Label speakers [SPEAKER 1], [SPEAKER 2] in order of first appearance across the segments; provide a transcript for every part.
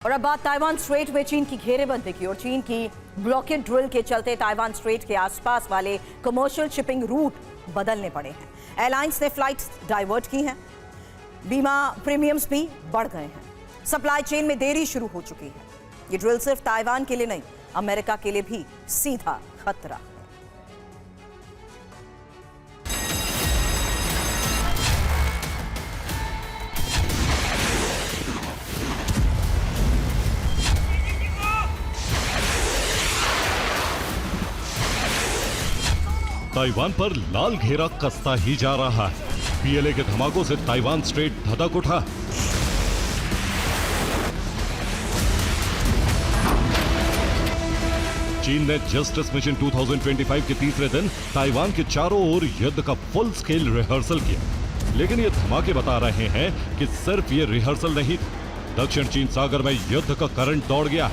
[SPEAKER 1] और अब बात ताइवान स्ट्रेट में चीन की घेरेबंदी की और चीन की ब्लॉकेड ड्रिल के चलते ताइवान स्ट्रेट के आसपास वाले कमर्शियल शिपिंग रूट बदलने पड़े हैं। एयरलाइंस ने फ्लाइट्स डाइवर्ट की हैं, बीमा प्रीमियम्स भी बढ़ गए हैं, सप्लाई चेन में देरी शुरू हो चुकी है। ये ड्रिल सिर्फ ताइवान के लिए नहीं, अमेरिका के लिए भी सीधा खतरा है।
[SPEAKER 2] ताइवान पर लाल घेरा कसता ही जा रहा है। पीएलए के धमाकों से ताइवान स्ट्रेट धधक उठा। चीन ने जस्टिस मिशन 2025 के तीसरे दिन ताइवान के चारों ओर युद्ध का फुल स्केल रिहर्सल किया, लेकिन ये धमाके बता रहे हैं कि सिर्फ ये रिहर्सल नहीं, दक्षिण चीन सागर में युद्ध का करंट दौड़ गया।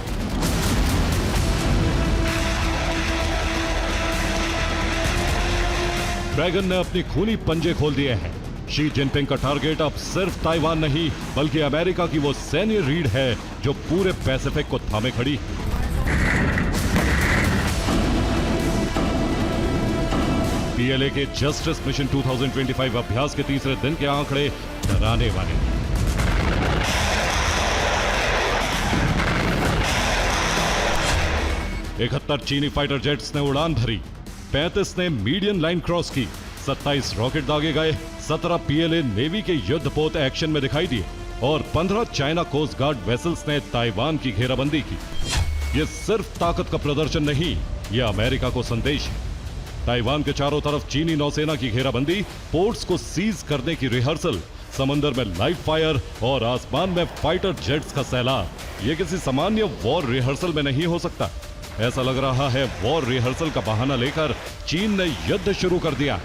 [SPEAKER 2] ड्रैगन ने अपनी खूनी पंजे खोल दिए हैं। शी जिनपिंग का टारगेट अब सिर्फ ताइवान नहीं, बल्कि अमेरिका की वो सैन्य रीढ़ है जो पूरे पैसिफिक को थामे खड़ी। पीएलए के जस्टिस मिशन 2025 अभ्यास के तीसरे दिन के आंकड़े डराने वाले। इकहत्तर चीनी फाइटर जेट्स ने उड़ान भरी, 35 ने मीडियन लाइन क्रॉस की, 27 रॉकेट दागे गए, 17 पीएलए नेवी के युद्धपोत एक्शन में दिखाई दिए और 15 चाइना कोस्ट गार्ड वेसल्स ने ताइवान की घेराबंदी की। ये सिर्फ ताकत का प्रदर्शन नहीं, ये अमेरिका को संदेश है। ताइवान के चारों तरफ चीनी नौसेना की घेराबंदी, पोर्ट्स को सीज करने की रिहर्सल, समंदर में लाइव फायर और आसमान में फाइटर जेट्स का सैलाब। ये किसी सामान्य वॉर रिहर्सल में नहीं हो सकता। ऐसा लग रहा है वॉर रिहर्सल का बहाना लेकर चीन ने युद्ध शुरू कर दिया।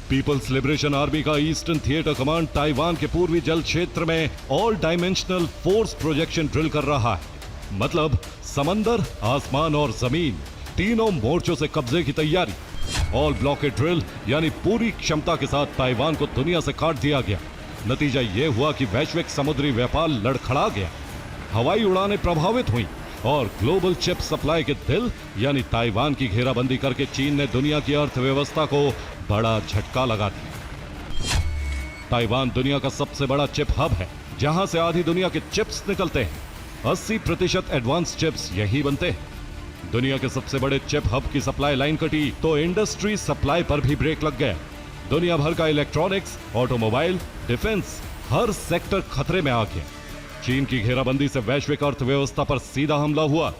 [SPEAKER 2] पीपल्स लिबरेशन आर्मी का ईस्टर्न थिएटर कमांड ताइवान के पूर्वी जल क्षेत्र में all dimensional force projection drill कर रहा है। मतलब समंदर, आसमान और जमीन, तीनों मोर्चों से कब्जे की तैयारी। ऑल ब्लॉकेड ड्रिल यानी पूरी क्षमता के साथ ताइवान को दुनिया से काट दिया गया। नतीजा यह हुआ कि वैश्विक समुद्री व्यापार लड़खड़ा गया, हवाई उड़ानें प्रभावित हुई और ग्लोबल चिप सप्लाई के दिल यानी ताइवान की घेराबंदी करके चीन ने दुनिया की अर्थव्यवस्था को बड़ा झटका लगा दिया। ताइवान दुनिया का सबसे बड़ा चिप हब है, जहां से आधी दुनिया के चिप्स निकलते हैं। 80% एडवांस चिप्स यही बनते हैं। दुनिया के सबसे बड़े चिप हब की सप्लाई लाइन कटी तो इंडस्ट्री सप्लाई पर भी ब्रेक लग गया। दुनिया भर का इलेक्ट्रॉनिक्स, ऑटोमोबाइल, डिफेंस, हर सेक्टर खतरे में आ गया। चीन की घेराबंदी से वैश्विक अर्थव्यवस्था पर सीधा हमला हुआ।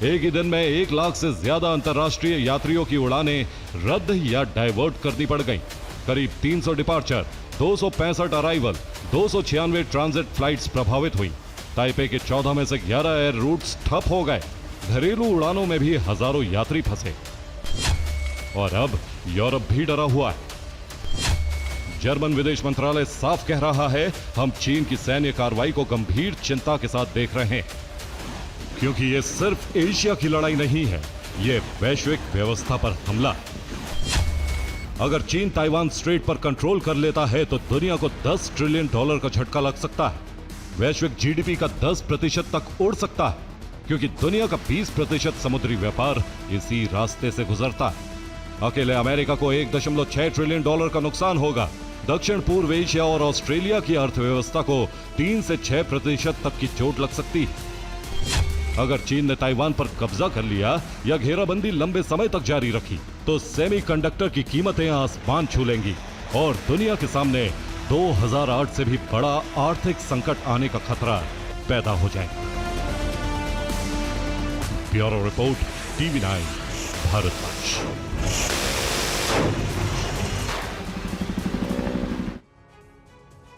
[SPEAKER 2] एक ही दिन में 1 लाख से ज्यादा अंतर्राष्ट्रीय यात्रियों की उड़ानें रद्द या डाइवर्ट करनी पड़ गईं। करीब 300 डिपार्चर, 265 अराइवल, 296 ट्रांजिट फ्लाइट्स प्रभावित हुई। ताइपे के 14 में से 11 एयर रूट्स ठप हो गए। घरेलू उड़ानों में भी हजारों यात्री फंसे और अब यूरोप भी डरा हुआ है। जर्मन विदेश मंत्रालय साफ कह रहा है, हम चीन की सैन्य कार्रवाई को गंभीर चिंता के साथ देख रहे हैं, क्योंकि ये सिर्फ एशिया की लड़ाई नहीं है, ये वैश्विक व्यवस्था पर हमला है। अगर चीन ताइवान स्ट्रेट पर कंट्रोल कर लेता है तो दुनिया को $10 ट्रिलियन का झटका लग सकता है। वैश्विक जीडीपी का 10% तक उड़ सकता है, क्योंकि दुनिया का 20% समुद्री व्यापार इसी रास्ते से गुजरता है। अकेले अमेरिका को $1.6 ट्रिलियन का नुकसान होगा। दक्षिण पूर्व एशिया और ऑस्ट्रेलिया की अर्थव्यवस्था को 3 से 6% तक की चोट लग सकती है। अगर चीन ने ताइवान पर कब्जा कर लिया या घेराबंदी लंबे समय तक जारी रखी तो सेमीकंडक्टर की कीमतें आसमान छू लेंगी और दुनिया के सामने 2008 से भी बड़ा आर्थिक संकट आने का खतरा पैदा हो जाएगा। Bureau report, TV9 Bharatvarsh.